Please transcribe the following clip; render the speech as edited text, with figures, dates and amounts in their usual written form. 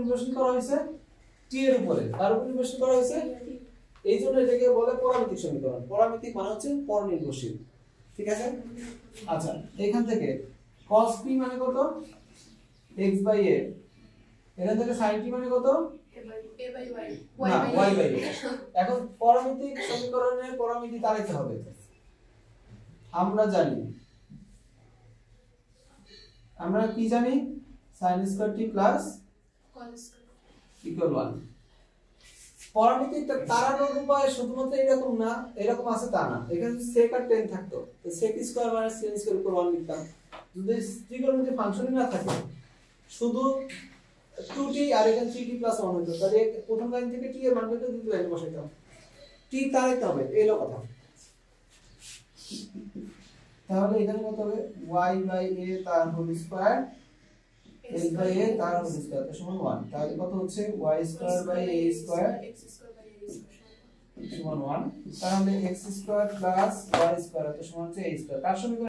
নির্ভরশীল করা হয়েছে টি এর উপরে, তার উপর নির্ভরশীল করা হয়েছে, এই জন্য এটাকে বলে পরামিতিক সমীকরণ। পরামিতিক মানে হচ্ছে পর নির্ভরশীল, ঠিক আছে। আচ্ছা এখান থেকে cos p মানে কত x বাই a, এখান থেকে sin t মানে কত a বাই y, না y বাই a। এখন পরামিতিক সমীকরণের পরামিতি তাড়াইতে হবে। আমরা জানি, আমরা কি জানি, sin square t plus cos square equal 1। পরামিতি তাড়ানোর উপায় শুধুমাত্র এরকম না, এরকম আছে তা না, এখানে যদি sec আর tan থাকতো তো sec square minus tan square উপর 1 লিখতাম। যদি ত্রিকোণমিতি ফাংশনই না থাকে, শুধু 2t আর এখানে 3t প্লাস 1 হতো, তাহলে প্রথম লাইন থেকে t এর মান কত দ্বিতীয় লাইনে বসাইতাম, t তাড়াইতে হবে, এই হলো কথা। তাহলে এখানে কত হবে y বাই a তার whole square x by a তার হোল স্কয়ার সমান 1। তাহলে কত হচ্ছে y square by a square x square by a square সমান 1। তাহলে x square plus y square সমান হচ্ছে a স্কয়ার। কার সমীকরণ